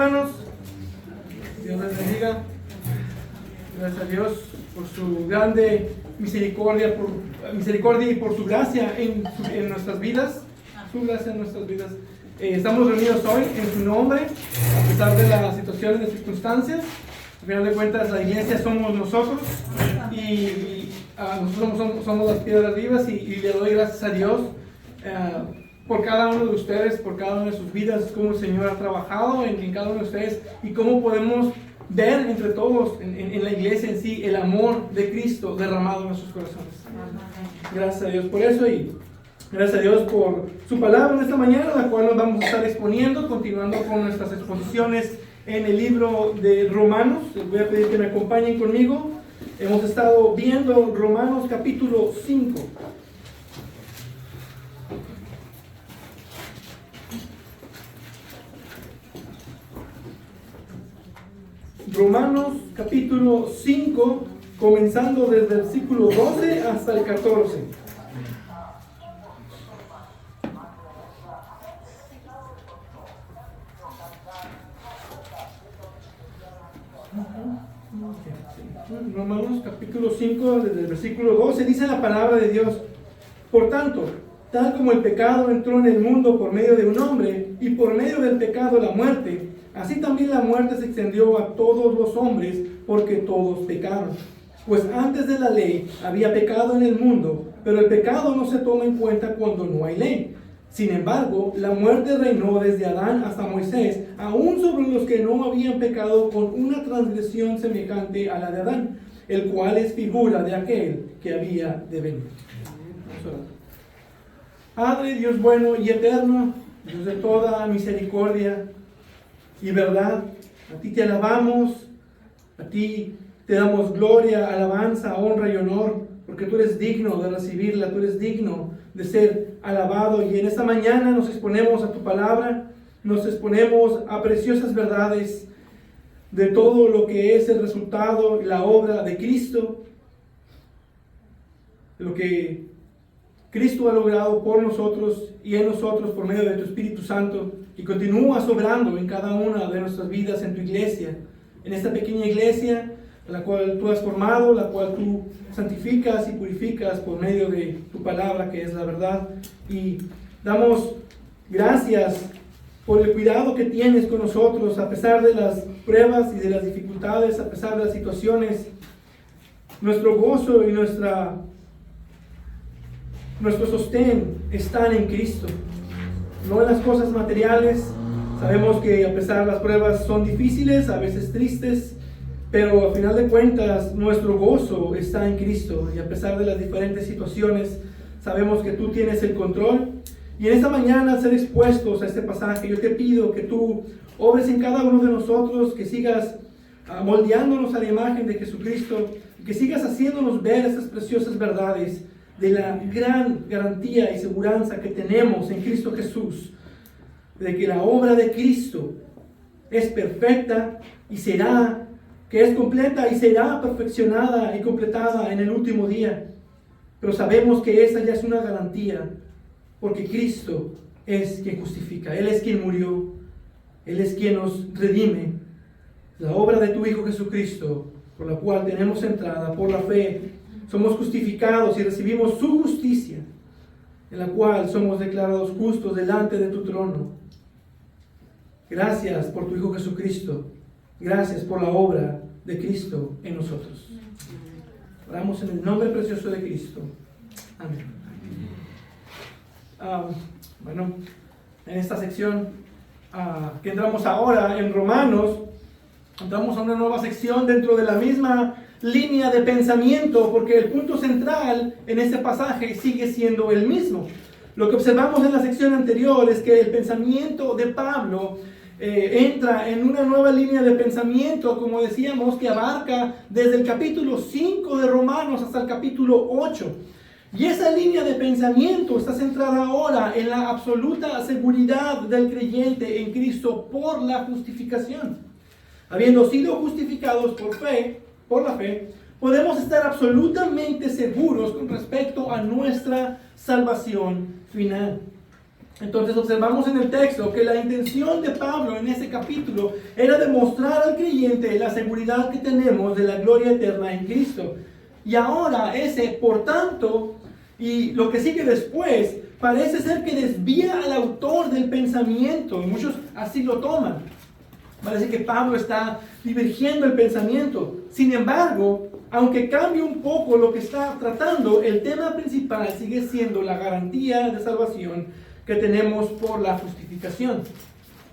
hermanos? Dios les bendiga. Gracias a Dios por su grande misericordia, y por su gracia en nuestras vidas. Su gracia en nuestras vidas. Estamos reunidos hoy en su nombre, a pesar de las situaciones y circunstancias. Al final de cuentas, la iglesia somos nosotros y nosotros somos las piedras vivas y le doy gracias a Dios por cada uno de ustedes, por cada una de sus vidas, cómo el Señor ha trabajado en cada uno de ustedes y cómo podemos ver entre todos en la iglesia en sí el amor de Cristo derramado en nuestros corazones. Gracias a Dios por eso y gracias a Dios por su palabra en esta mañana, la cual nos vamos a estar exponiendo, continuando con nuestras exposiciones en el libro de Romanos. Les voy a pedir que me acompañen conmigo. Hemos estado viendo Romanos capítulo 5. Romanos capítulo 5, comenzando desde el versículo 12 hasta el 14. Romanos capítulo 5, desde el versículo 12, dice la palabra de Dios: por tanto, tal como el pecado entró en el mundo por medio de un hombre, y por medio del pecado la muerte, así también la muerte se extendió a todos los hombres, porque todos pecaron. Pues antes de la ley había pecado en el mundo, pero el pecado no se toma en cuenta cuando no hay ley. Sin embargo, la muerte reinó desde Adán hasta Moisés, aún sobre los que no habían pecado, con una transgresión semejante a la de Adán, el cual es figura de aquel que había de venir. Padre, Dios bueno y eterno, Dios de toda misericordia y verdad, a ti te alabamos, a ti te damos gloria, alabanza, honra y honor, porque tú eres digno de recibirla, tú eres digno de ser alabado. Y en esta mañana nos exponemos a tu palabra, nos exponemos a preciosas verdades de todo lo que es el resultado y la obra de Cristo, lo que Cristo ha logrado por nosotros y en nosotros por medio de tu Espíritu Santo, y continúa sobrando en cada una de nuestras vidas en tu iglesia, en esta pequeña iglesia la cual tú has formado, la cual tú santificas y purificas por medio de tu palabra, que es la verdad. Y damos gracias por el cuidado que tienes con nosotros, a pesar de las pruebas y de las dificultades, a pesar de las situaciones. Nuestro gozo y nuestro sostén están en Cristo, no en las cosas materiales. Sabemos que a pesar de las pruebas son difíciles, a veces tristes, pero al final de cuentas nuestro gozo está en Cristo, y a pesar de las diferentes situaciones sabemos que tú tienes el control. Y en esta mañana, al ser expuestos a este pasaje, yo te pido que tú obres en cada uno de nosotros, que sigas moldeándonos a la imagen de Jesucristo, y que sigas haciéndonos ver estas preciosas verdades de la gran garantía y seguridad que tenemos en Cristo Jesús, de que la obra de Cristo es perfecta y que es completa y será perfeccionada y completada en el último día. Pero sabemos que esa ya es una garantía, porque Cristo es quien justifica, Él es quien murió, Él es quien nos redime. La obra de tu Hijo Jesucristo, por la cual tenemos entrada por la fe, somos justificados y recibimos su justicia, en la cual somos declarados justos delante de tu trono. Gracias por tu Hijo Jesucristo. Gracias por la obra de Cristo en nosotros. Oramos en el nombre precioso de Cristo. Amén. Bueno, en esta sección que entramos ahora en Romanos, entramos a una nueva sección dentro de la misma línea de pensamiento, porque el punto central en este pasaje sigue siendo el mismo. Lo que observamos en la sección anterior es que el pensamiento de Pablo entra en una nueva línea de pensamiento, como decíamos, que abarca desde el capítulo 5 de Romanos hasta el capítulo 8. Y esa línea de pensamiento está centrada ahora en la absoluta seguridad del creyente en Cristo por la justificación. Habiendo sido justificados por la fe, podemos estar absolutamente seguros con respecto a nuestra salvación final. Entonces observamos en el texto que la intención de Pablo en ese capítulo era demostrar al creyente la seguridad que tenemos de la gloria eterna en Cristo. Y ahora ese, por tanto, y lo que sigue después, parece ser que desvía al autor del pensamiento. Muchos así lo toman. Parece que Pablo está divergiendo el pensamiento. Sin embargo, aunque cambie un poco lo que está tratando, el tema principal sigue siendo la garantía de salvación que tenemos por la justificación.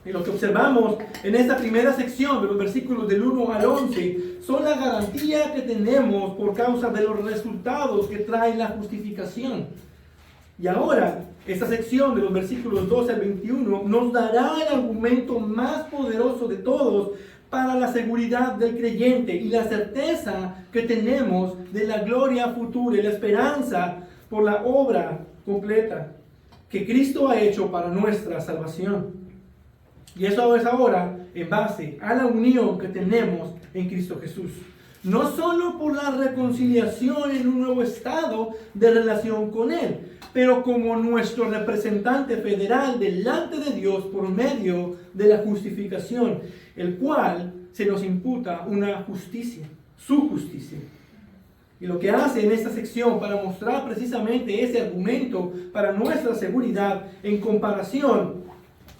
Y lo que observamos en esta primera sección de los versículos del 1 al 11 son la garantía que tenemos por causa de los resultados que trae la justificación. Y ahora, esta sección de los versículos 12 al 21 nos dará el argumento más poderoso de todos para la seguridad del creyente y la certeza que tenemos de la gloria futura y la esperanza por la obra completa que Cristo ha hecho para nuestra salvación. Y eso es ahora en base a la unión que tenemos en Cristo Jesús. No solo por la reconciliación en un nuevo estado de relación con Él, pero como nuestro representante federal delante de Dios por medio de la justificación, el cual se nos imputa una justicia, su justicia. Y lo que hace en esta sección para mostrar precisamente ese argumento para nuestra seguridad en comparación,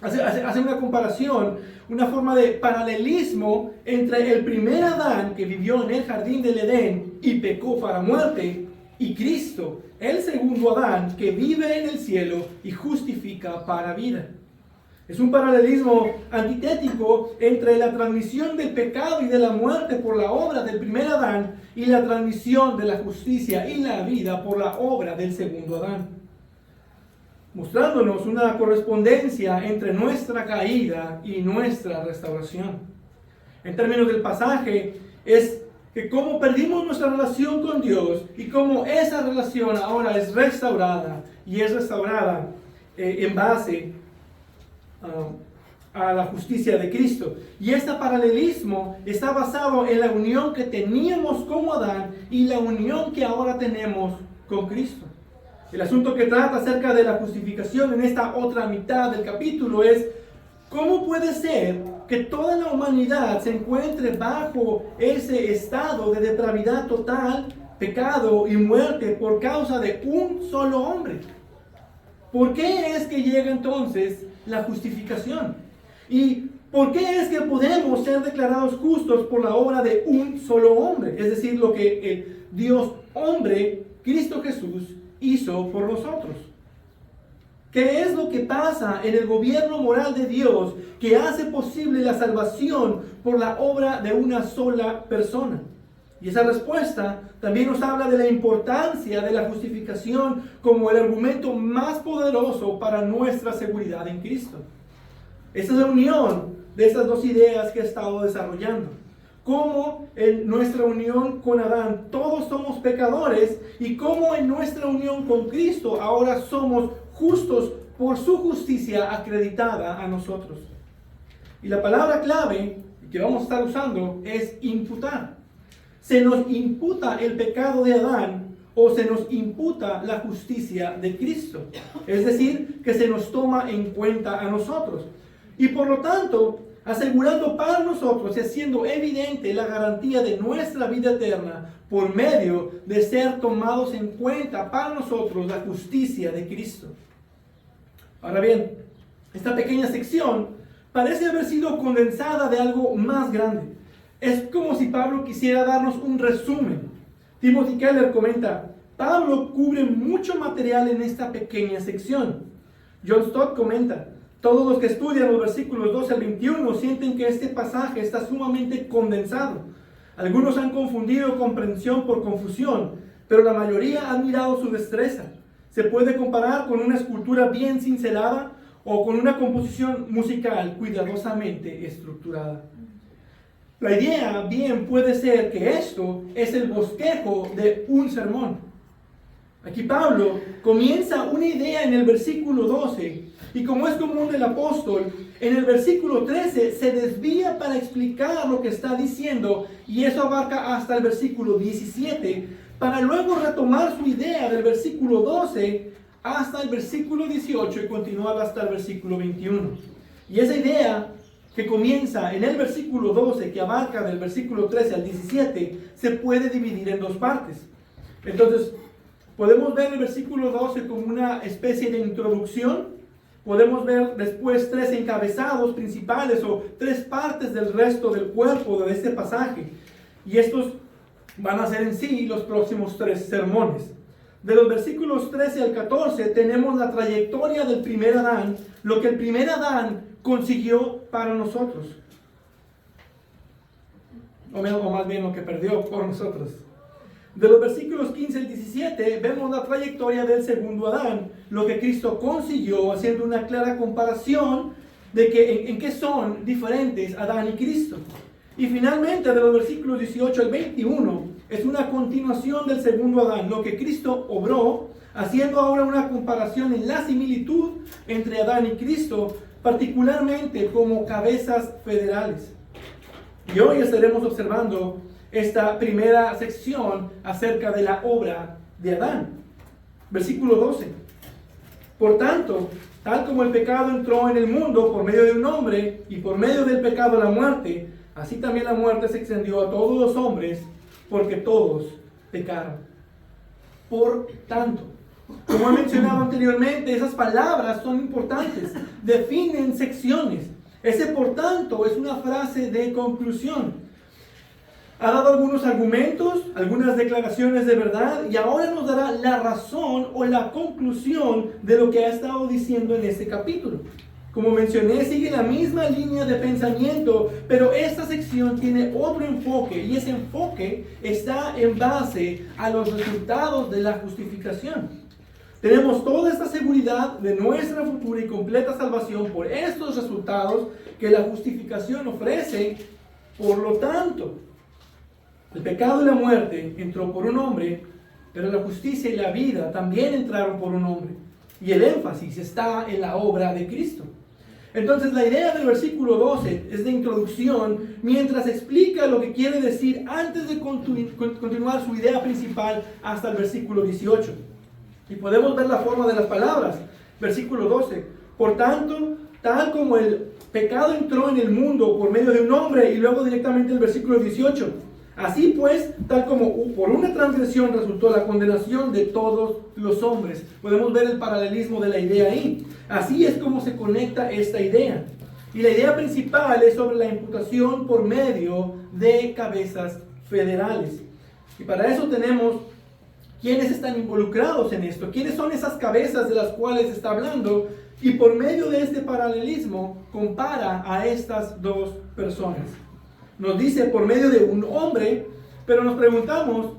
hace una comparación, una forma de paralelismo entre el primer Adán que vivió en el jardín del Edén y pecó para muerte, y Cristo, el segundo Adán que vive en el cielo y justifica para vida. Es un paralelismo antitético entre la transmisión del pecado y de la muerte por la obra del primer Adán y la transmisión de la justicia y la vida por la obra del segundo Adán, mostrándonos una correspondencia entre nuestra caída y nuestra restauración. En términos del pasaje, es que cómo perdimos nuestra relación con Dios y cómo esa relación ahora es restaurada, y es restaurada en base a la justicia de Cristo. Y este paralelismo está basado en la unión que teníamos con Adán y la unión que ahora tenemos con Cristo. El asunto que trata acerca de la justificación en esta otra mitad del capítulo es ¿cómo puede ser que toda la humanidad se encuentre bajo ese estado de depravidad total, pecado y muerte por causa de un solo hombre? ¿Por qué es que llega entonces la justificación? ¿Y por qué es que podemos ser declarados justos por la obra de un solo hombre? Es decir, lo que el Dios hombre, Cristo Jesús, hizo por nosotros. ¿Qué es lo que pasa en el gobierno moral de Dios que hace posible la salvación por la obra de una sola persona? Y esa respuesta también nos habla de la importancia de la justificación como el argumento más poderoso para nuestra seguridad en Cristo. Esta es la unión de estas dos ideas que he estado desarrollando. Cómo en nuestra unión con Adán todos somos pecadores y cómo en nuestra unión con Cristo ahora somos justos por su justicia acreditada a nosotros. Y la palabra clave que vamos a estar usando es imputar. ¿Se nos imputa el pecado de Adán o se nos imputa la justicia de Cristo? Es decir, que se nos toma en cuenta a nosotros. Y por lo tanto, asegurando para nosotros y haciendo evidente la garantía de nuestra vida eterna por medio de ser tomados en cuenta para nosotros la justicia de Cristo. Ahora bien, esta pequeña sección parece haber sido condensada de algo más grande. Es como si Pablo quisiera darnos un resumen. Timothy Keller comenta, Pablo cubre mucho material en esta pequeña sección. John Stott comenta, todos los que estudian los versículos 12 al 21 sienten que este pasaje está sumamente condensado. Algunos han confundido comprensión por confusión, pero la mayoría han mirado su destreza. Se puede comparar con una escultura bien cincelada o con una composición musical cuidadosamente estructurada. La idea bien puede ser que esto es el bosquejo de un sermón. Aquí Pablo comienza una idea en el versículo 12 y como es común del apóstol, en el versículo 13 se desvía para explicar lo que está diciendo y eso abarca hasta el versículo 17 para luego retomar su idea del versículo 12 hasta el versículo 18 y continuaba hasta el versículo 21. Y esa idea que comienza en el versículo 12, que abarca del versículo 13 al 17, se puede dividir en dos partes. Entonces, podemos ver el versículo 12 como una especie de introducción. Podemos ver después 3 encabezados principales o 3 partes del resto del cuerpo de este pasaje. Y estos van a ser en sí los próximos 3 sermones. De los versículos 13 al 14 tenemos la trayectoria del primer Adán, lo que el primer Adán consiguió para nosotros. O más bien lo que perdió por nosotros. De los versículos 15 al 17 vemos la trayectoria del segundo Adán, lo que Cristo consiguió, haciendo una clara comparación de que en qué son diferentes Adán y Cristo. Y finalmente de los versículos 18 al 21 es una continuación del segundo Adán, lo que Cristo obró, haciendo ahora una comparación en la similitud entre Adán y Cristo, particularmente como cabezas federales. Y hoy estaremos observando esta primera sección acerca de la obra de Adán. Versículo 12. Por tanto, tal como el pecado entró en el mundo por medio de un hombre, y por medio del pecado la muerte, así también la muerte se extendió a todos los hombres, porque todos pecaron. Por tanto, como he mencionado anteriormente, esas palabras son importantes, definen secciones. Ese por tanto es una frase de conclusión. Ha dado algunos argumentos, algunas declaraciones de verdad, y ahora nos dará la razón o la conclusión de lo que ha estado diciendo en este capítulo. Como mencioné, sigue la misma línea de pensamiento, pero esta sección tiene otro enfoque, y ese enfoque está en base a los resultados de la justificación. Tenemos toda esta seguridad de nuestra futura y completa salvación por estos resultados que la justificación ofrece. Por lo tanto, el pecado y la muerte entró por un hombre, pero la justicia y la vida también entraron por un hombre. Y el énfasis está en la obra de Cristo. Entonces la idea del versículo 12 es de introducción, mientras explica lo que quiere decir antes de continuar su idea principal hasta el versículo 18. Y podemos ver la forma de las palabras. Versículo 12. Por tanto, tal como el pecado entró en el mundo por medio de un hombre, y luego directamente el versículo 18. Así pues, tal como por una transgresión resultó la condenación de todos los hombres. Podemos ver el paralelismo de la idea ahí. Así es como se conecta esta idea. Y la idea principal es sobre la imputación por medio de cabezas federales. Y para eso tenemos quiénes están involucrados en esto, quiénes son esas cabezas de las cuales está hablando. Y por medio de este paralelismo compara a estas dos personas. Nos dice por medio de un hombre, pero nos preguntamos,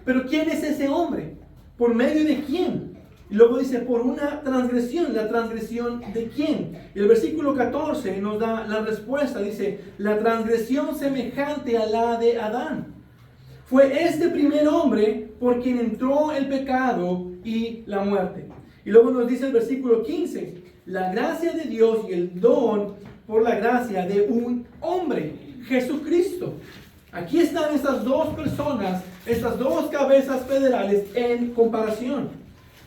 ¿pero quién es ese hombre? ¿Por medio de quién? Y luego dice, por una transgresión. ¿La transgresión de quién? Y el versículo 14 nos da la respuesta. Dice, la transgresión semejante a la de Adán. Fue este primer hombre por quien entró el pecado y la muerte. Y luego nos dice el versículo 15, la gracia de Dios y el don por la gracia de un hombre, Jesucristo. Aquí están estas dos personas, estas dos cabezas federales en comparación.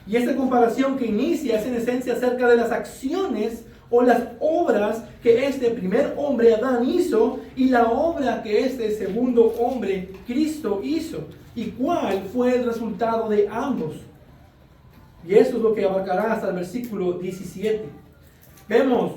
Y esta comparación que inicia es en esencia acerca de las acciones o las obras que este primer hombre Adán hizo y la obra que este segundo hombre Cristo hizo. ¿Y cuál fue el resultado de ambos? Y eso es lo que abarcará hasta el versículo 17. Vemos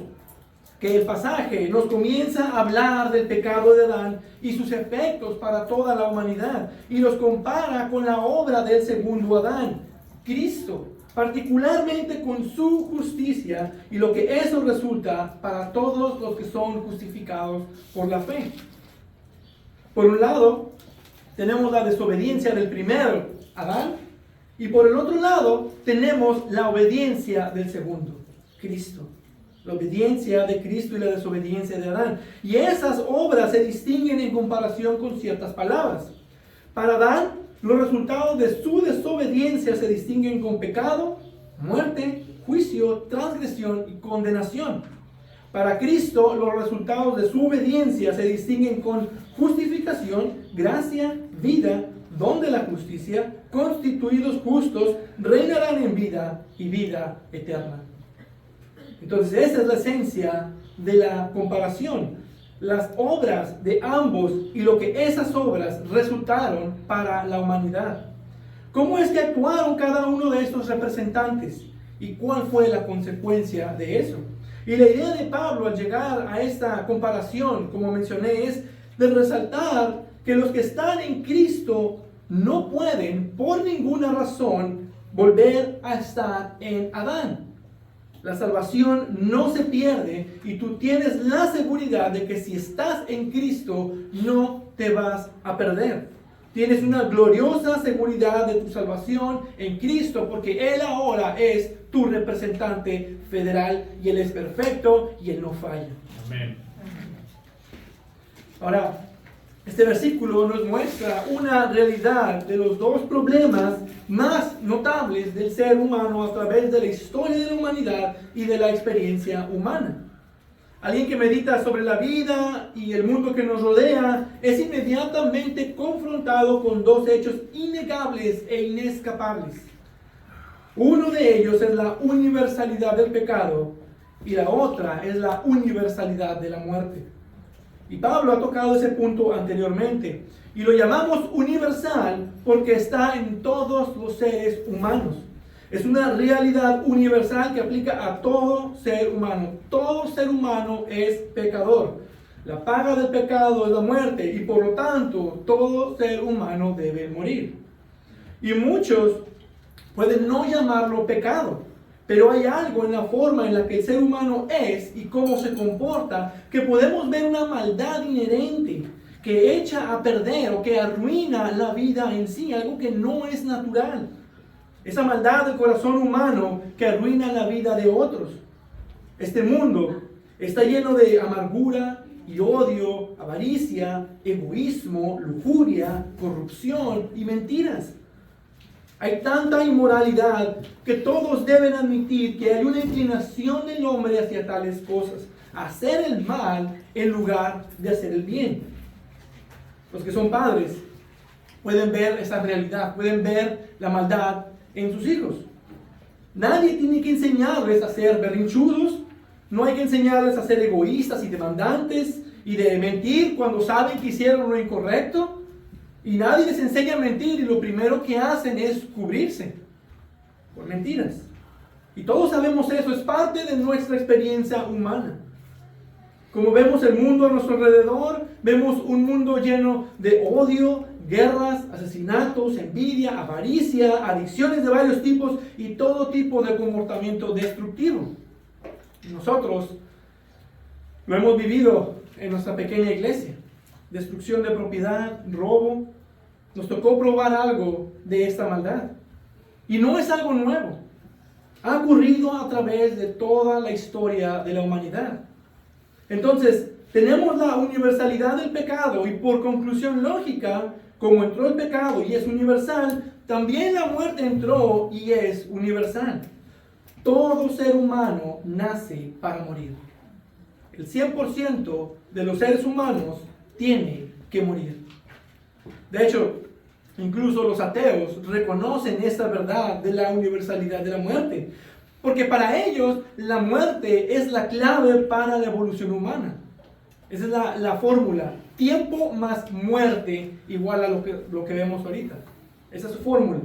que el pasaje nos comienza a hablar del pecado de Adán y sus efectos para toda la humanidad, y los compara con la obra del segundo Adán, Cristo, particularmente con su justicia y lo que eso resulta para todos los que son justificados por la fe. Por un lado, tenemos la desobediencia del primero Adán, y por el otro lado, tenemos la obediencia del segundo, Cristo. La obediencia de Cristo y la desobediencia de Adán. Y esas obras se distinguen en comparación con ciertas palabras. Para Adán, los resultados de su desobediencia se distinguen con pecado, muerte, juicio, transgresión y condenación. Para Cristo, los resultados de su obediencia se distinguen con justificación, gracia, vida, don de la justicia, constituidos justos, reinarán en vida y vida eterna. Entonces, esa es la esencia de la comparación. Las obras de ambos y lo que esas obras resultaron para la humanidad. ¿Cómo es que actuaron cada uno de estos representantes? ¿Y cuál fue la consecuencia de eso? Y la idea de Pablo al llegar a esta comparación, como mencioné, es de resaltar que los que están en Cristo no pueden, por ninguna razón, volver a estar en Adán. La salvación no se pierde y tú tienes la seguridad de que si estás en Cristo no te vas a perder. Tienes una gloriosa seguridad de tu salvación en Cristo porque Él ahora es tu representante federal y Él es perfecto y Él no falla. Amén. Ahora, este versículo nos muestra una realidad de los dos problemas más notables del ser humano a través de la historia de la humanidad y de la experiencia humana. Alguien que medita sobre la vida y el mundo que nos rodea es inmediatamente confrontado con dos hechos innegables e inescapables. Uno de ellos es la universalidad del pecado y la otra es la universalidad de la muerte. Y Pablo ha tocado ese punto anteriormente. Y lo llamamos universal porque está en todos los seres humanos. Es una realidad universal que aplica a todo ser humano. Todo ser humano es pecador. La paga del pecado es la muerte y por lo tanto todo ser humano debe morir. Y muchos pueden no llamarlo pecado. Pero hay algo en la forma en la que el ser humano es y cómo se comporta que podemos ver una maldad inherente que echa a perder o que arruina la vida en sí, algo que no es natural. Esa maldad del corazón humano que arruina la vida de otros. Este mundo está lleno de amargura y odio, avaricia, egoísmo, lujuria, corrupción y mentiras. Hay tanta inmoralidad que todos deben admitir que hay una inclinación del hombre hacia tales cosas, hacer el mal en lugar de hacer el bien. Los que son padres pueden ver esa realidad, pueden ver la maldad en sus hijos. Nadie tiene que enseñarles a ser berrinchudos, no hay que enseñarles a ser egoístas y demandantes y de mentir cuando saben que hicieron lo incorrecto. Y nadie les enseña a mentir y lo primero que hacen es cubrirse por mentiras. Y todos sabemos eso, es parte de nuestra experiencia humana. Como vemos el mundo a nuestro alrededor, vemos un mundo lleno de odio, guerras, asesinatos, envidia, avaricia, adicciones de varios tipos y todo tipo de comportamiento destructivo. Nosotros lo hemos vivido en nuestra pequeña iglesia. Destrucción de propiedad, robo. Nos tocó probar algo de esta maldad. Y no es algo nuevo. Ha ocurrido a través de toda la historia de la humanidad. Entonces, tenemos la universalidad del pecado y por conclusión lógica, como entró el pecado y es universal, también la muerte entró y es universal. Todo ser humano nace para morir. El 100% de los seres humanos tiene que morir. De hecho, incluso los ateos reconocen esta verdad de la universalidad de la muerte, porque para ellos la muerte es la clave para la evolución humana. Esa es la fórmula. Tiempo más muerte igual a lo que vemos ahorita. Esa es su fórmula.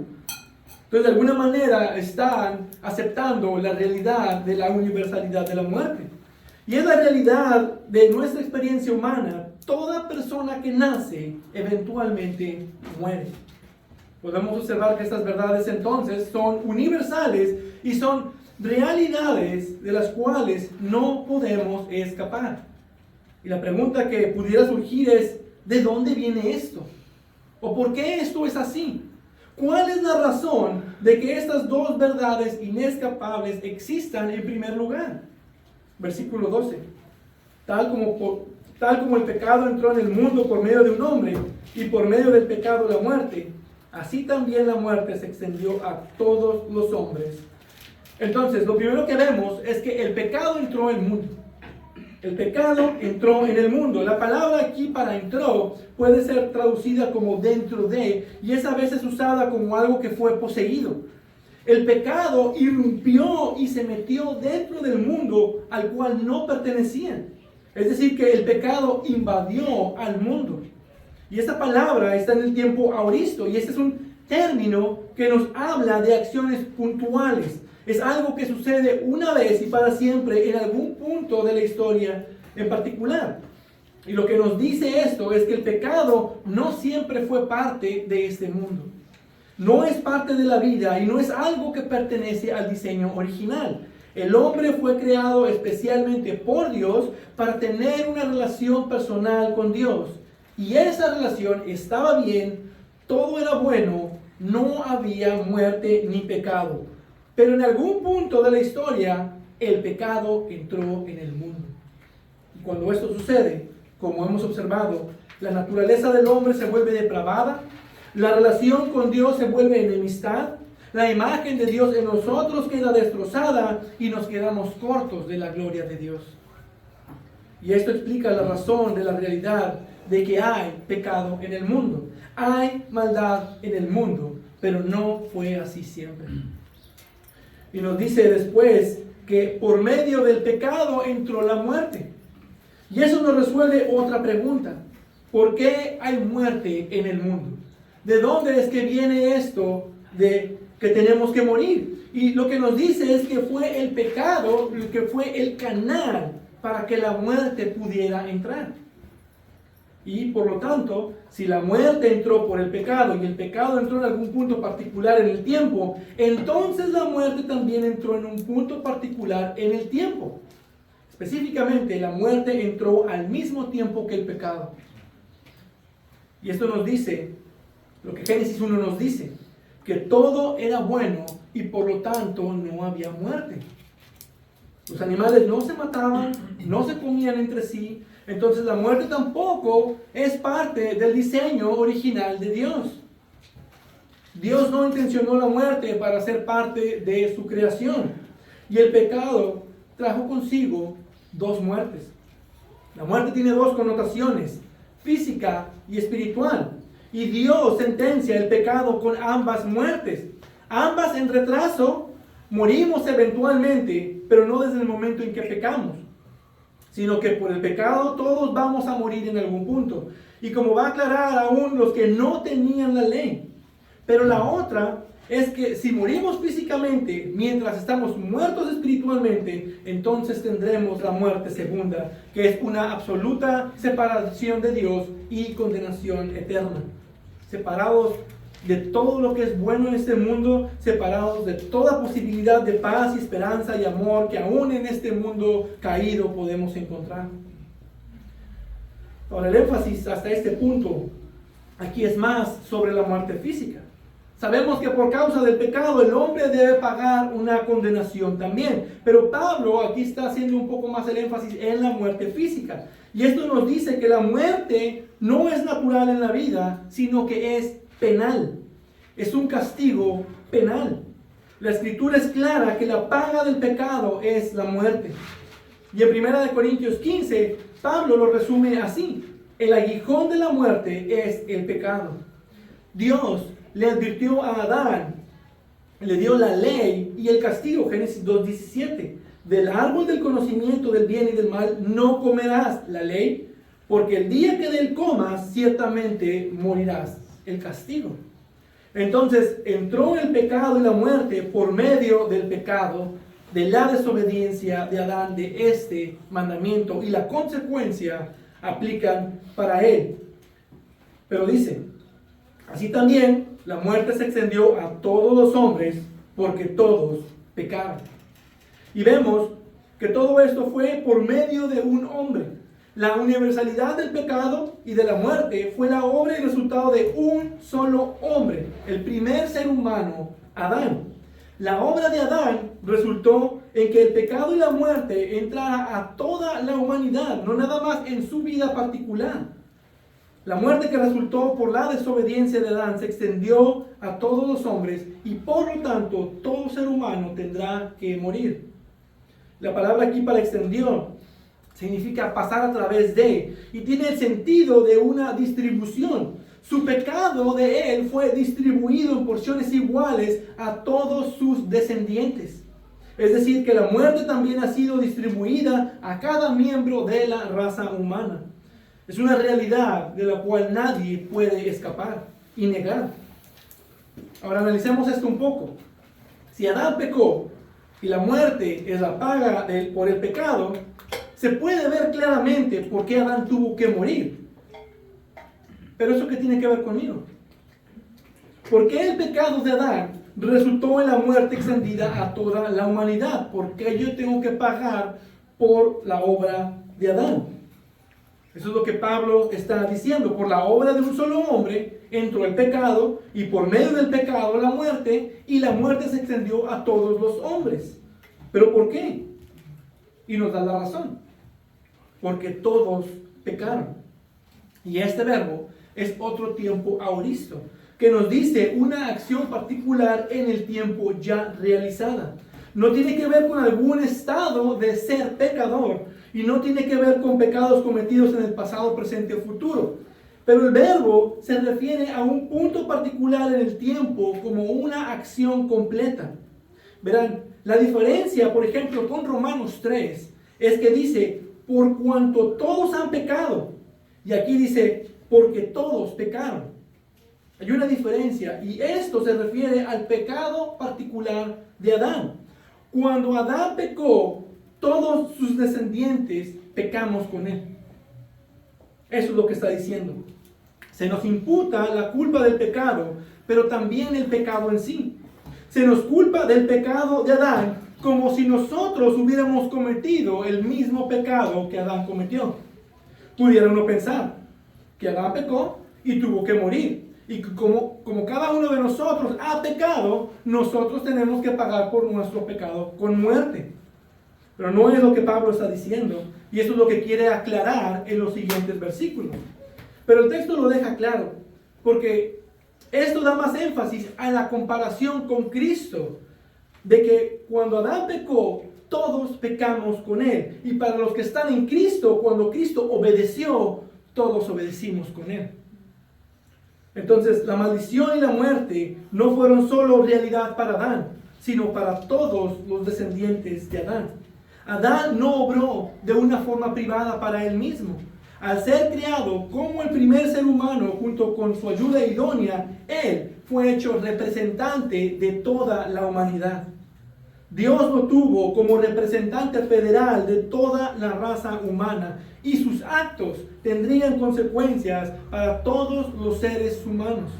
Entonces, de alguna manera están aceptando la realidad de la universalidad de la muerte. Y es la realidad de nuestra experiencia humana. Toda persona que nace eventualmente muere. Podemos observar que estas verdades entonces son universales y son realidades de las cuales no podemos escapar. Y la pregunta que pudiera surgir es, ¿de dónde viene esto? ¿O por qué esto es así? ¿Cuál es la razón de que estas dos verdades inescapables existan en primer lugar? Versículo 12. Tal como el pecado entró en el mundo por medio de un hombre, y por medio del pecado la muerte, así también la muerte se extendió a todos los hombres. Entonces, lo primero que vemos es que el pecado entró en el mundo. El pecado entró en el mundo. La palabra aquí para entró puede ser traducida como dentro de, y es a veces usada como algo que fue poseído. El pecado irrumpió y se metió dentro del mundo al cual no pertenecían. Es decir, que el pecado invadió al mundo. Y esta palabra está en el tiempo aoristo, y este es un término que nos habla de acciones puntuales. Es algo que sucede una vez y para siempre en algún punto de la historia en particular. Y lo que nos dice esto es que el pecado no siempre fue parte de este mundo. No es parte de la vida y no es algo que pertenece al diseño original. El hombre fue creado especialmente por Dios para tener una relación personal con Dios. Y esa relación estaba bien, todo era bueno, no había muerte ni pecado. Pero en algún punto de la historia, el pecado entró en el mundo. Y cuando esto sucede, como hemos observado, la naturaleza del hombre se vuelve depravada, la relación con Dios se vuelve enemistad, la imagen de Dios en nosotros queda destrozada y nos quedamos cortos de la gloria de Dios. Y esto explica la razón de la realidad de que hay pecado en el mundo. Hay maldad en el mundo, pero no fue así siempre. Y nos dice después que por medio del pecado entró la muerte. Y eso nos resuelve otra pregunta. ¿Por qué hay muerte en el mundo? ¿De dónde es que viene esto de que tenemos que morir? Y lo que nos dice es que fue el pecado, que fue el canal para que la muerte pudiera entrar. Y por lo tanto, si la muerte entró por el pecado y el pecado entró en algún punto particular en el tiempo, entonces la muerte también entró en un punto particular en el tiempo. Específicamente, la muerte entró al mismo tiempo que el pecado. Y esto nos dice, lo que Génesis 1 nos dice, que todo era bueno y por lo tanto no había muerte. Los animales no se mataban, no se comían entre sí. Entonces la muerte tampoco es parte del diseño original de Dios. Dios no intencionó la muerte para ser parte de su creación. Y el pecado trajo consigo dos muertes. La muerte tiene dos connotaciones, física y espiritual. Y Dios sentencia el pecado con ambas muertes. Ambas en retraso, morimos eventualmente, pero no desde el momento en que pecamos, sino que por el pecado todos vamos a morir en algún punto. Y como va a aclarar aún los que no tenían la ley. Pero la otra es que si morimos físicamente mientras estamos muertos espiritualmente, entonces tendremos la muerte segunda, que es una absoluta separación de Dios y condenación eterna. Separados de todo lo que es bueno en este mundo, separados de toda posibilidad de paz y esperanza y amor que aún en este mundo caído podemos encontrar. Ahora, el énfasis hasta este punto aquí es más sobre la muerte física. Sabemos que por causa del pecado el hombre debe pagar una condenación también, pero Pablo aquí está haciendo un poco más el énfasis en la muerte física. Y esto nos dice que la muerte no es natural en la vida, sino que es penal. Es un castigo penal. La escritura es clara que la paga del pecado es la muerte. Y en 1 Corintios 15, Pablo lo resume así: el aguijón de la muerte es el pecado. Dios le advirtió a Adán, le dio la ley y el castigo, Génesis 2:17. Del árbol del conocimiento del bien y del mal no comerás, la ley, porque el día que de él comas, ciertamente morirás, el castigo. Entonces entró el pecado y la muerte por medio del pecado, de la desobediencia de Adán, de este mandamiento, y la consecuencia aplican para él. Pero dice, así también la muerte se extendió a todos los hombres, porque todos pecaron. Y vemos que todo esto fue por medio de un hombre. La universalidad del pecado y de la muerte fue la obra y resultado de un solo hombre, el primer ser humano, Adán. La obra de Adán resultó en que el pecado y la muerte entrara a toda la humanidad, no nada más en su vida particular. La muerte que resultó por la desobediencia de Adán se extendió a todos los hombres y por lo tanto todo ser humano tendrá que morir. La palabra aquí para extendió significa pasar a través de, y tiene el sentido de una distribución. Su pecado de él fue distribuido en porciones iguales a todos sus descendientes. Es decir, que la muerte también ha sido distribuida a cada miembro de la raza humana. Es una realidad de la cual nadie puede escapar y negar. Ahora analicemos esto un poco. Si Adán pecó y la muerte es la paga por el pecado, se puede ver claramente por qué Adán tuvo que morir. Pero ¿eso qué tiene que ver conmigo? ¿Por qué el pecado de Adán resultó en la muerte extendida a toda la humanidad? ¿Por qué yo tengo que pagar por la obra de Adán? Eso es lo que Pablo está diciendo. Por la obra de un solo hombre entró el pecado, y por medio del pecado la muerte, y la muerte se extendió a todos los hombres. ¿Pero por qué? Y nos da la razón. Porque todos pecaron. Y este verbo es otro tiempo aoristo, que nos dice una acción particular en el tiempo ya realizada. No tiene que ver con algún estado de ser pecador, y no tiene que ver con pecados cometidos en el pasado, presente o futuro. Pero el verbo se refiere a un punto particular en el tiempo como una acción completa. Verán, la diferencia, por ejemplo, con Romanos 3, es que dice, por cuanto todos han pecado. Y aquí dice, porque todos pecaron. Hay una diferencia, y esto se refiere al pecado particular de Adán. Cuando Adán pecó, todos sus descendientes pecamos con él. Eso es lo que está diciendo. Se nos imputa la culpa del pecado, pero también el pecado en sí. Se nos culpa del pecado de Adán, como si nosotros hubiéramos cometido el mismo pecado que Adán cometió. Pudiera uno pensar que Adán pecó y tuvo que morir. Y como cada uno de nosotros ha pecado, nosotros tenemos que pagar por nuestro pecado con muerte. Pero no es lo que Pablo está diciendo, y eso es lo que quiere aclarar en los siguientes versículos. Pero el texto lo deja claro, porque esto da más énfasis a la comparación con Cristo, de que cuando Adán pecó, todos pecamos con él. Y para los que están en Cristo, cuando Cristo obedeció, todos obedecimos con él. Entonces, la maldición y la muerte no fueron solo realidad para Adán, sino para todos los descendientes de Adán. Adán no obró de una forma privada para él mismo. Al ser criado como el primer ser humano junto con su ayuda idónea, él fue hecho representante de toda la humanidad. Dios lo tuvo como representante federal de toda la raza humana, y sus actos tendrían consecuencias para todos los seres humanos.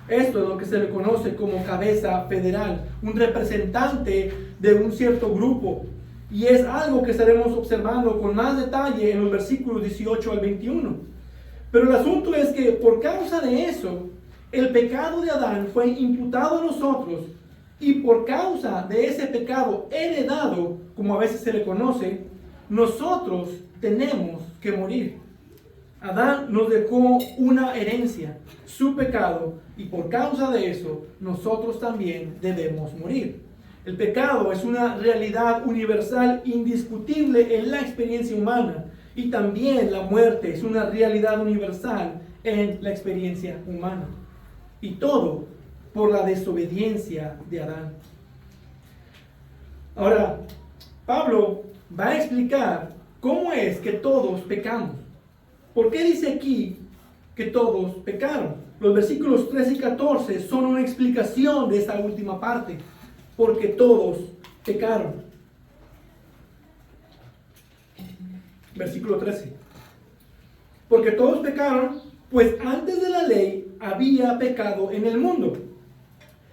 Esto es lo que se le conoce como cabeza federal, un representante de un cierto grupo. Y es algo que estaremos observando con más detalle en los versículos 18 al 21. Pero el asunto es que por causa de eso, el pecado de Adán fue imputado a nosotros, y por causa de ese pecado heredado, como a veces se le conoce, nosotros tenemos que morir. Adán nos dejó una herencia, su pecado, y por causa de eso, nosotros también debemos morir. El pecado es una realidad universal indiscutible en la experiencia humana, y también la muerte es una realidad universal en la experiencia humana. Y todo por la desobediencia de Adán. Ahora, Pablo va a explicar cómo es que todos pecamos. ¿Por qué dice aquí que todos pecaron? Los versículos 13 y 14 son una explicación de esta última parte. Porque todos pecaron. Versículo 13. Porque todos pecaron, pues antes de la ley había pecado en el mundo.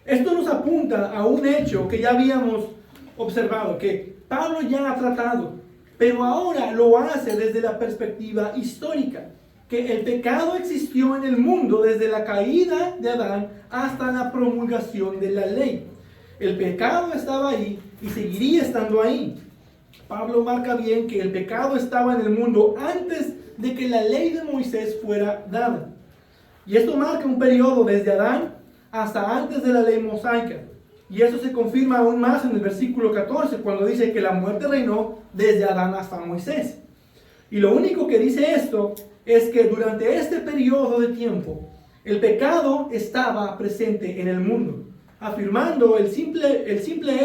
Esto nos apunta a un hecho que ya habíamos observado, que Pablo ya ha tratado, pero ahora lo hace desde la perspectiva histórica, que el pecado existió en el mundo desde la caída de Adán hasta la promulgación de la ley. El pecado estaba ahí y seguiría estando ahí. Pablo marca bien que el pecado estaba en el mundo antes de que la ley de Moisés fuera dada. Y esto marca un periodo desde Adán hasta antes de la ley mosaica. Y eso se confirma aún más en el versículo 14, cuando dice que la muerte reinó desde Adán hasta Moisés. Y lo único que dice esto es que durante este periodo de tiempo, el pecado estaba presente en el mundo, afirmando el simple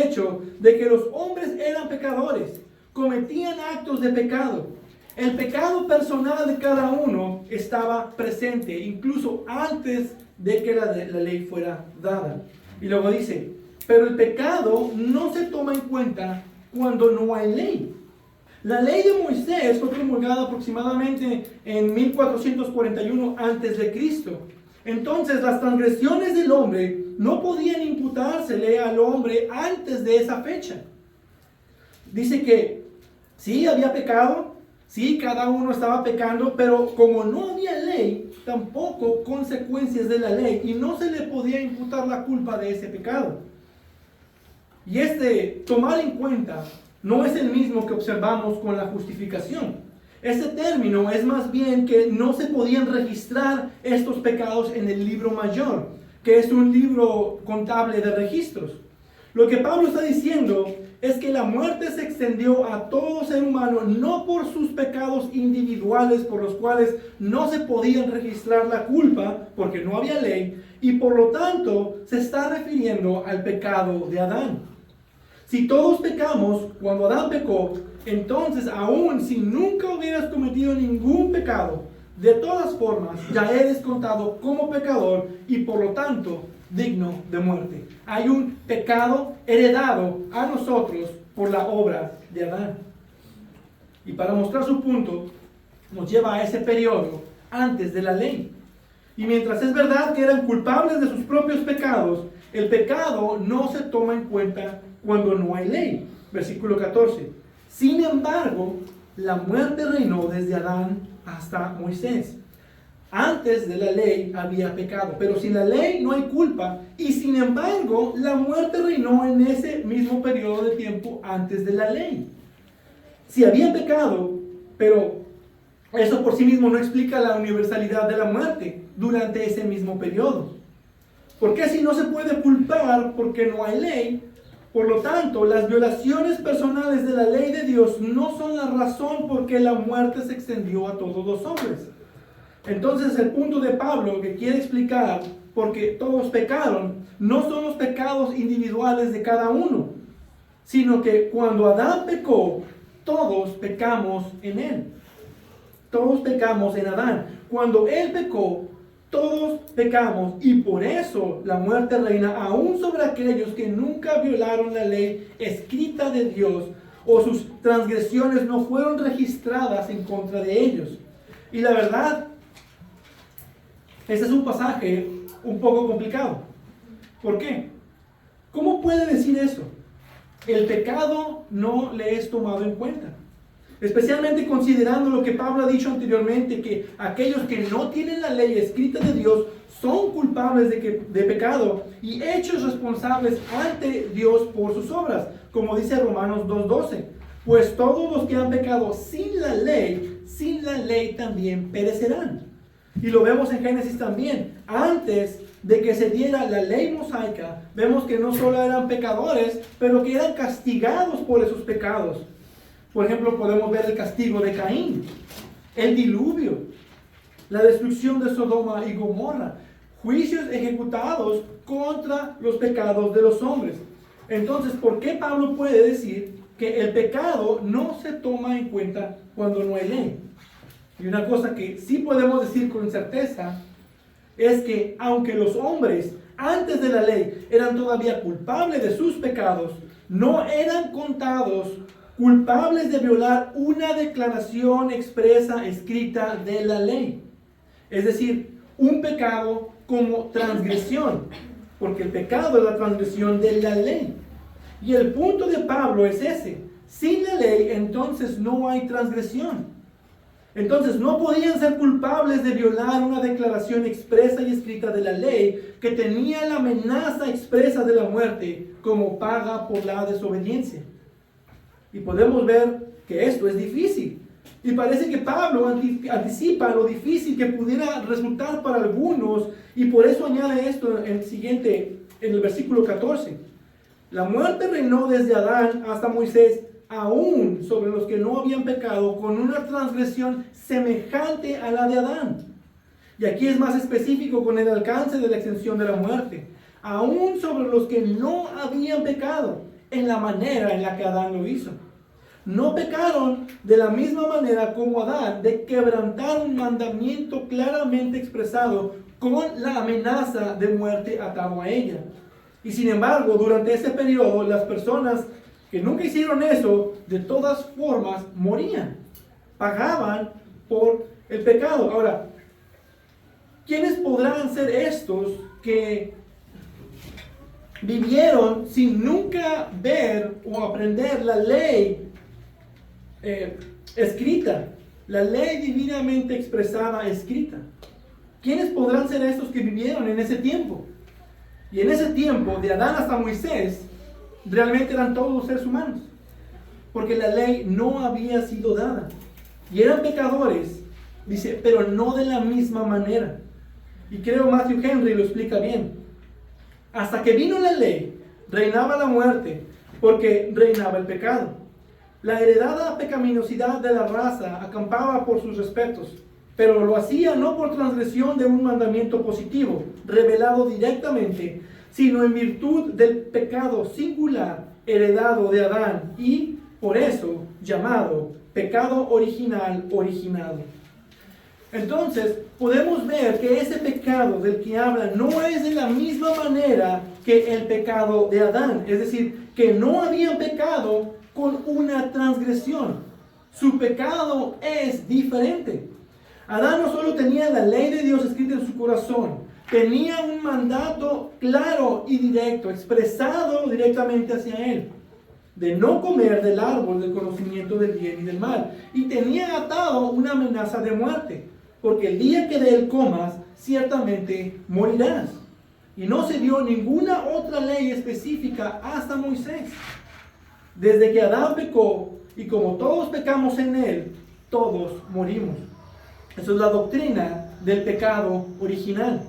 hecho de que los hombres eran pecadores, cometían actos de pecado. El pecado personal de cada uno estaba presente, incluso antes de que la ley fuera dada. Y luego dice, pero el pecado no se toma en cuenta cuando no hay ley. La ley de Moisés fue promulgada aproximadamente en 1441 a.C. Entonces las transgresiones del hombre no podían imputársele al hombre antes de esa fecha. Dice que sí había pecado, sí cada uno estaba pecando, pero como no había ley, tampoco consecuencias de la ley, y no se le podía imputar la culpa de ese pecado. Y tomar en cuenta no es el mismo que observamos con la justificación. Este término es más bien que no se podían registrar estos pecados en el libro mayor, que es un libro contable de registros. Lo que Pablo está diciendo es que la muerte se extendió a todo ser humano, no por sus pecados individuales por los cuales no se podían registrar la culpa, porque no había ley, y por lo tanto se está refiriendo al pecado de Adán. Si todos pecamos cuando Adán pecó, entonces aun si nunca hubieras cometido ningún pecado, de todas formas ya eres contado como pecador y por lo tanto digno de muerte. Hay un pecado heredado a nosotros por la obra de Adán. Y para mostrar su punto, nos lleva a ese periodo antes de la ley. Y mientras es verdad que eran culpables de sus propios pecados, el pecado no se toma en cuenta cuando no hay ley. Versículo 14. Sin embargo, la muerte reinó desde Adán hasta Moisés. Antes de la ley había pecado, pero sin la ley no hay culpa, y sin embargo la muerte reinó en ese mismo periodo de tiempo antes de la ley. Si había pecado, pero eso por sí mismo no explica la universalidad de la muerte durante ese mismo periodo. ¿Por qué si no se puede culpar porque no hay ley? Por lo tanto, las violaciones personales de la ley de Dios no son la razón por qué la muerte se extendió a todos los hombres. Entonces el punto de Pablo que quiere explicar, porque todos pecaron, no son los pecados individuales de cada uno, sino que cuando Adán pecó, todos pecamos en él. Todos pecamos en Adán. Cuando él pecó, todos pecamos, y por eso la muerte reina aún sobre aquellos que nunca violaron la ley escrita de Dios, o sus transgresiones no fueron registradas en contra de ellos. Y la verdad, este es un pasaje un poco complicado. ¿Por qué? ¿Cómo puede decir eso? El pecado no le es tomado en cuenta. Especialmente considerando lo que Pablo ha dicho anteriormente, que aquellos que no tienen la ley escrita de Dios son culpables de pecado y hechos responsables ante Dios por sus obras, como dice Romanos 2:12. Pues todos los que han pecado sin la ley también perecerán. Y lo vemos en Génesis también. Antes de que se diera la ley mosaica, vemos que no solo eran pecadores, pero que eran castigados por esos pecados. Por ejemplo, podemos ver el castigo de Caín, el diluvio, la destrucción de Sodoma y Gomorra, juicios ejecutados contra los pecados de los hombres. Entonces, ¿por qué Pablo puede decir que el pecado no se toma en cuenta cuando no hay ley? Y una cosa que sí podemos decir con certeza es que aunque los hombres antes de la ley eran todavía culpables de sus pecados, no eran contados culpables de violar una declaración expresa escrita de la ley. Es decir, un pecado como transgresión, porque el pecado es la transgresión de la ley. Y el punto de Pablo es ese: sin la ley entonces no hay transgresión. Entonces no podían ser culpables de violar una declaración expresa y escrita de la ley que tenía la amenaza expresa de la muerte como paga por la desobediencia. Y podemos ver que esto es difícil. Y parece que Pablo anticipa lo difícil que pudiera resultar para algunos, y por eso añade esto en el versículo 14. La muerte reinó desde Adán hasta Moisés, aún sobre los que no habían pecado, con una transgresión semejante a la de Adán. Y aquí es más específico con el alcance de la extensión de la muerte. Aún sobre los que no habían pecado, en la manera en la que Adán lo hizo. No pecaron de la misma manera como Adán, de quebrantar un mandamiento claramente expresado con la amenaza de muerte atado a ella. Y sin embargo, durante ese periodo, las personas que nunca hicieron eso, de todas formas, morían. Pagaban por el pecado. Ahora, ¿quiénes podrán ser estos que vivieron sin nunca ver o aprender la ley escrita, la ley divinamente expresada escrita? ¿Quiénes podrán ser estos que vivieron en ese tiempo? Y en ese tiempo, de Adán hasta Moisés, realmente eran todos seres humanos, porque la ley no había sido dada. Y eran pecadores, dice, pero no de la misma manera. Y creo Matthew Henry lo explica bien. Hasta que vino la ley, reinaba la muerte, porque reinaba el pecado. La heredada pecaminosidad de la raza acampaba por sus respetos, pero lo hacía no por transgresión de un mandamiento positivo, revelado directamente, sino en virtud del pecado singular heredado de Adán y, por eso, llamado pecado original originado. Entonces, podemos ver que ese pecado del que habla no es de la misma manera que el pecado de Adán. Es decir, que no habían pecado con una transgresión. Su pecado es diferente. Adán no solo tenía la ley de Dios escrita en su corazón, tenía un mandato claro y directo, expresado directamente hacia él, de no comer del árbol del conocimiento del bien y del mal. Y tenía atado una amenaza de muerte, porque el día que de él comas, ciertamente morirás. Y no se dio ninguna otra ley específica hasta Moisés. Desde que Adán pecó, y como todos pecamos en él, todos morimos. Esa es la doctrina del pecado original.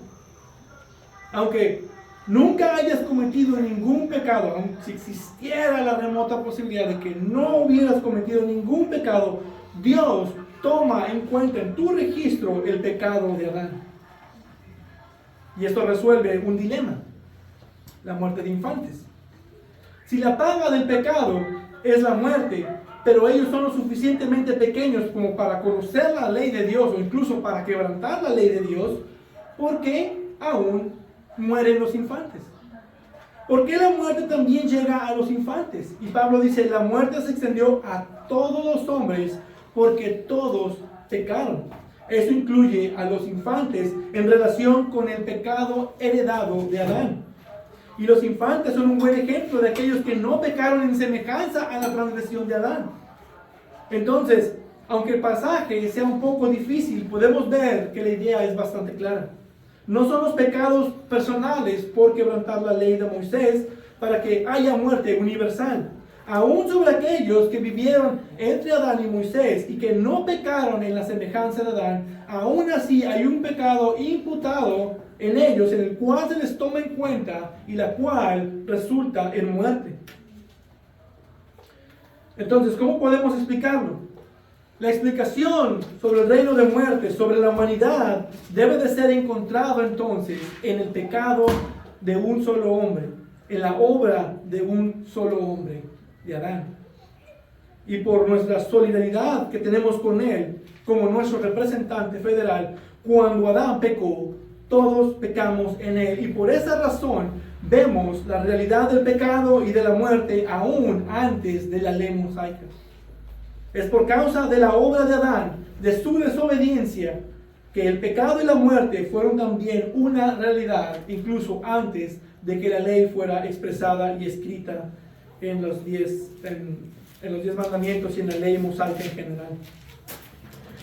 Aunque nunca hayas cometido ningún pecado, aun si existiera la remota posibilidad de que no hubieras cometido ningún pecado, Dios toma en cuenta en tu registro el pecado de Adán. Y esto resuelve un dilema: la muerte de infantes. Si la paga del pecado es la muerte, pero ellos son lo suficientemente pequeños como para conocer la ley de Dios o incluso para quebrantar la ley de Dios, ¿por qué aún mueren los infantes? ¿Por qué la muerte también llega a los infantes? Y Pablo dice, la muerte se extendió a todos los hombres porque todos pecaron. Eso incluye a los infantes en relación con el pecado heredado de Adán. Y los infantes son un buen ejemplo de aquellos que no pecaron en semejanza a la transgresión de Adán. Entonces, aunque el pasaje sea un poco difícil, podemos ver que la idea es bastante clara. No son los pecados personales por quebrantar la ley de Moisés para que haya muerte universal. Aún sobre aquellos que vivieron entre Adán y Moisés y que no pecaron en la semejanza de Adán, aún así hay un pecado imputado en ellos, en el cual se les toma en cuenta y la cual resulta en muerte. Entonces, ¿cómo podemos explicarlo? La explicación sobre el reino de muerte, sobre la humanidad, debe de ser encontrado entonces en el pecado de un solo hombre, en la obra de un solo hombre, de Adán. Y por nuestra solidaridad que tenemos con él, como nuestro representante federal, cuando Adán pecó, todos pecamos en él. Y por esa razón vemos la realidad del pecado y de la muerte aún antes de la ley mosaica. Es por causa de la obra de Adán, de su desobediencia, que el pecado y la muerte fueron también una realidad, incluso antes de que la ley fuera expresada y escrita en los 10 mandamientos y en la ley mosaica en general.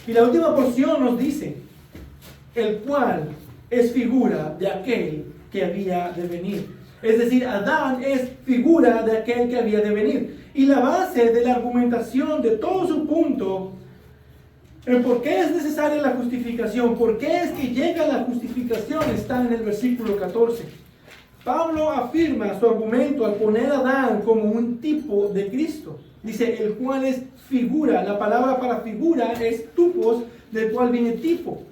Y la última porción nos dice, el cual es figura de aquel que había de venir. Es decir, Adán es figura de aquel que había de venir. Y la base de la argumentación de todo su punto, el por qué es necesaria la justificación, por qué es que llega la justificación, está en el versículo 14. Pablo afirma su argumento al poner a Adán como un tipo de Cristo. Dice, el cual es figura. La palabra para figura es tupos, del cual viene tipo.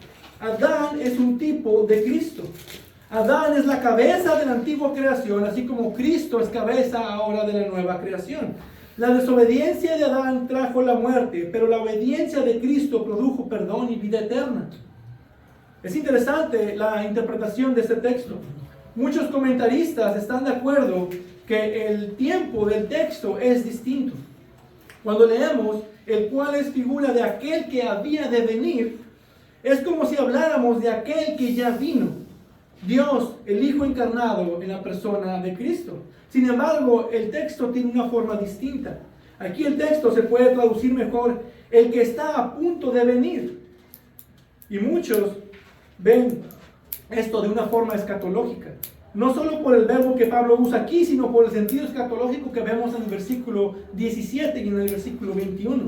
Adán es un tipo de Cristo. Adán es la cabeza de la antigua creación, así como Cristo es cabeza ahora de la nueva creación. La desobediencia de Adán trajo la muerte, pero la obediencia de Cristo produjo perdón y vida eterna. Es interesante la interpretación de este texto. Muchos comentaristas están de acuerdo que el tiempo del texto es distinto. Cuando leemos el cual es figura de aquel que había de venir, es como si habláramos de aquel que ya vino. Dios, el Hijo encarnado en la persona de Cristo. Sin embargo, el texto tiene una forma distinta. Aquí el texto se puede traducir mejor, el que está a punto de venir. Y muchos ven esto de una forma escatológica. No solo por el verbo que Pablo usa aquí, sino por el sentido escatológico que vemos en el versículo 17 y en el versículo 21.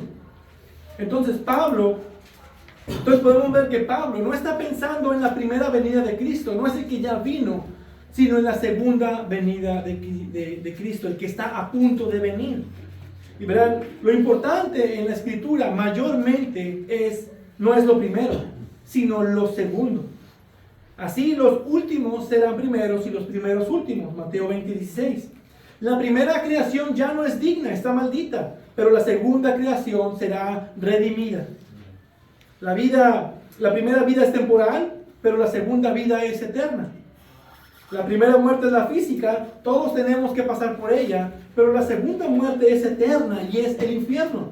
Entonces podemos ver que Pablo no está pensando en la primera venida de Cristo, no es el que ya vino, sino en la segunda venida de Cristo, el que está a punto de venir. Y verán, lo importante en la escritura mayormente no es lo primero, sino lo segundo. Así los últimos serán primeros y los primeros últimos. Mateo 20:16. La primera creación ya no es digna, está maldita, pero la segunda creación será redimida. La primera vida es temporal, pero la segunda vida es eterna. La primera muerte es la física, todos tenemos que pasar por ella, pero la segunda muerte es eterna y es el infierno.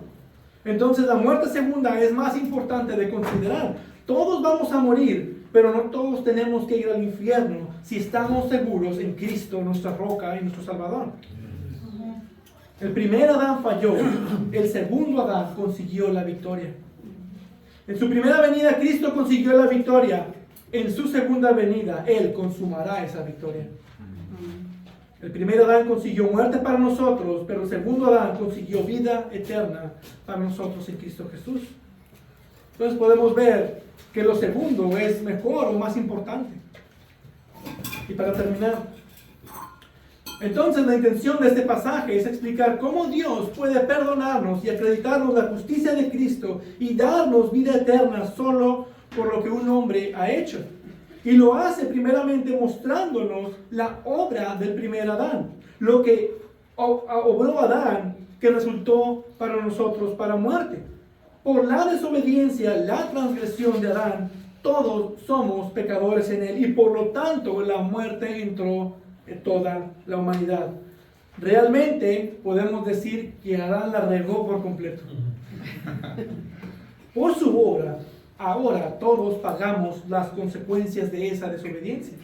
Entonces la muerte segunda es más importante de considerar. Todos vamos a morir, pero no todos tenemos que ir al infierno si estamos seguros en Cristo, nuestra roca y nuestro Salvador. El primer Adán falló, el segundo Adán consiguió la victoria. En su primera venida Cristo consiguió la victoria. En su segunda venida Él consumará esa victoria. El primer Adán consiguió muerte para nosotros, pero el segundo Adán consiguió vida eterna para nosotros en Cristo Jesús. Entonces podemos ver que lo segundo es mejor o más importante. Y para terminar, entonces la intención de este pasaje es explicar cómo Dios puede perdonarnos y acreditarnos la justicia de Cristo y darnos vida eterna solo por lo que un hombre ha hecho. Y lo hace primeramente mostrándonos la obra del primer Adán, lo que obró Adán, que resultó para nosotros para muerte. Por la desobediencia, la transgresión de Adán, todos somos pecadores en él y por lo tanto la muerte entró en toda la humanidad. Realmente podemos decir que Adán la regó por completo. Por su obra, ahora todos pagamos las consecuencias de esa desobediencia.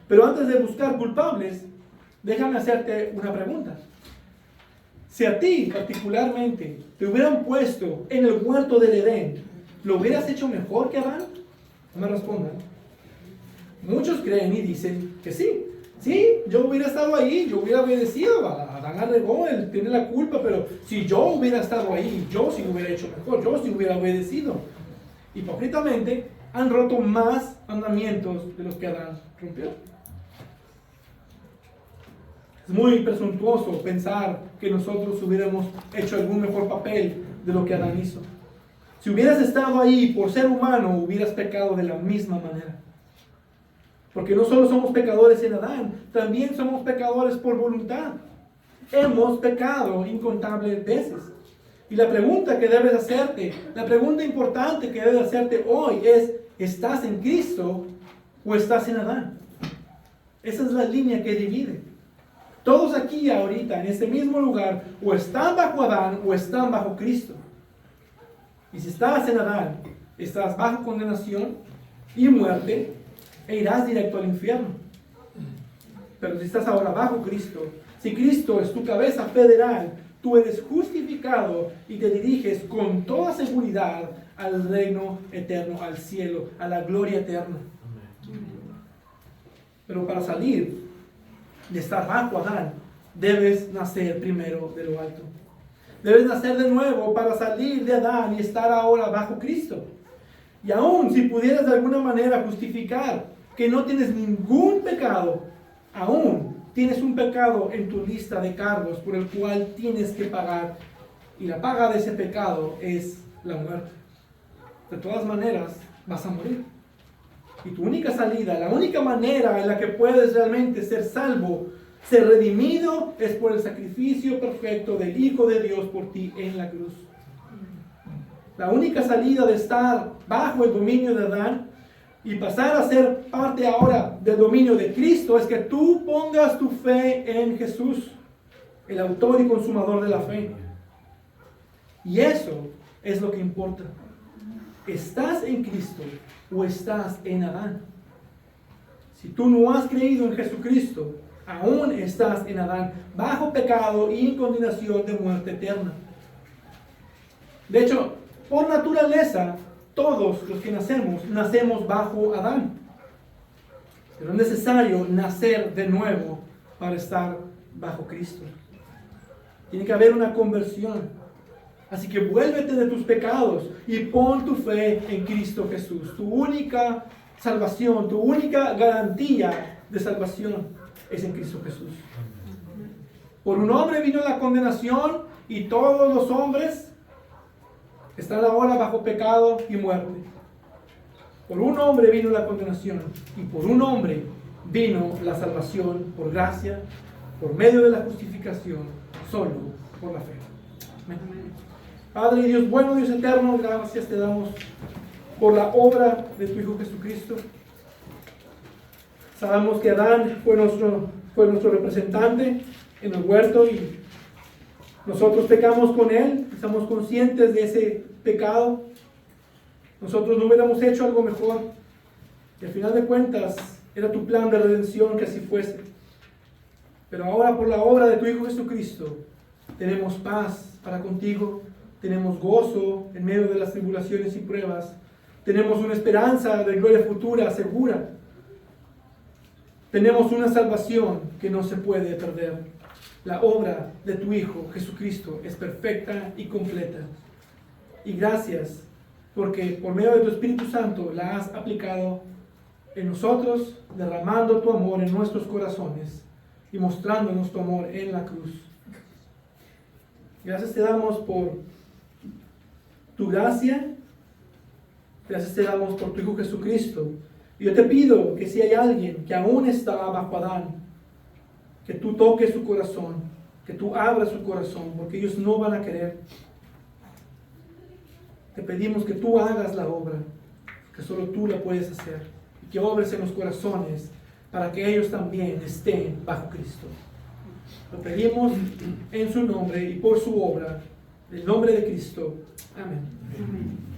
Pero antes de buscar culpables, déjame hacerte una pregunta. Si a ti particularmente te hubieran puesto en el huerto del Edén, ¿lo hubieras hecho mejor que Adán? No me respondan. Muchos creen y dicen que sí. Sí, yo hubiera estado ahí, yo hubiera obedecido. Adán arregó, él tiene la culpa, pero si yo hubiera estado ahí, yo sí lo hubiera hecho mejor, yo sí hubiera obedecido. Hipócritamente han roto más mandamientos de los que Adán rompió. Es muy presuntuoso pensar que nosotros hubiéramos hecho algún mejor papel de lo que Adán hizo. Si hubieras estado ahí por ser humano, hubieras pecado de la misma manera. Porque no solo somos pecadores en Adán, también somos pecadores por voluntad. Hemos pecado incontables veces. Y la pregunta que debes hacerte, la pregunta importante que debes hacerte hoy es, ¿estás en Cristo o estás en Adán? Esa es la línea que divide. Todos aquí ahorita, en este mismo lugar, o están bajo Adán o están bajo Cristo. Y si estás en Adán, estás bajo condenación y muerte e irás directo al infierno. Pero si estás ahora bajo Cristo, si Cristo es tu cabeza federal, tú eres justificado y te diriges con toda seguridad al reino eterno, al cielo, a la gloria eterna. Pero para salir de estar bajo Adán, debes nacer primero de lo alto. Debes nacer de nuevo para salir de Adán y estar ahora bajo Cristo. Y aún si pudieras de alguna manera justificar que no tienes ningún pecado, aún tienes un pecado en tu lista de cargos por el cual tienes que pagar, y la paga de ese pecado es la muerte. De todas maneras, vas a morir. Y tu única salida, la única manera en la que puedes realmente ser salvo, ser redimido, es por el sacrificio perfecto del Hijo de Dios por ti en la cruz. La única salida de estar bajo el dominio de Adán y pasar a ser parte ahora del dominio de Cristo es que tú pongas tu fe en Jesús, el autor y consumador de la fe. Y eso es lo que importa. ¿Estás en Cristo o estás en Adán? Si tú no has creído en Jesucristo, aún estás en Adán, bajo pecado y en condenación de muerte eterna. De hecho, por naturaleza, todos los que nacemos bajo Adán. Pero es necesario nacer de nuevo para estar bajo Cristo. Tiene que haber una conversión. Así que vuélvete de tus pecados y pon tu fe en Cristo Jesús. Tu única salvación, tu única garantía de salvación es en Cristo Jesús. Por un hombre vino la condenación y todos los hombres están ahora bajo pecado y muerte. Por un hombre vino la condenación y por un hombre vino la salvación por gracia, por medio de la justificación, solo por la fe. Amén. Padre y Dios bueno, Dios eterno, gracias te damos por la obra de tu Hijo Jesucristo. Sabemos que Adán fue nuestro representante en el huerto y nosotros pecamos con él, estamos conscientes de ese pecado. Nosotros no hubiéramos hecho algo mejor. Y al final de cuentas, era tu plan de redención que así fuese. Pero ahora por la obra de tu Hijo Jesucristo, tenemos paz para contigo, tenemos gozo en medio de las tribulaciones y pruebas, tenemos una esperanza de gloria futura segura, tenemos una salvación que no se puede perder. La obra de tu Hijo Jesucristo es perfecta y completa. Y gracias porque por medio de tu Espíritu Santo la has aplicado en nosotros, derramando tu amor en nuestros corazones y mostrándonos tu amor en la cruz. Gracias te damos por tu gracia, gracias te damos por tu Hijo Jesucristo. Y yo te pido que si hay alguien que aún está bajo Adán, que tú toques su corazón, que tú abras su corazón, porque ellos no van a querer. Te pedimos que tú hagas la obra, que solo tú la puedes hacer, y que obres en los corazones para que ellos también estén bajo Cristo. Lo pedimos en su nombre y por su obra, en el nombre de Cristo. Amén.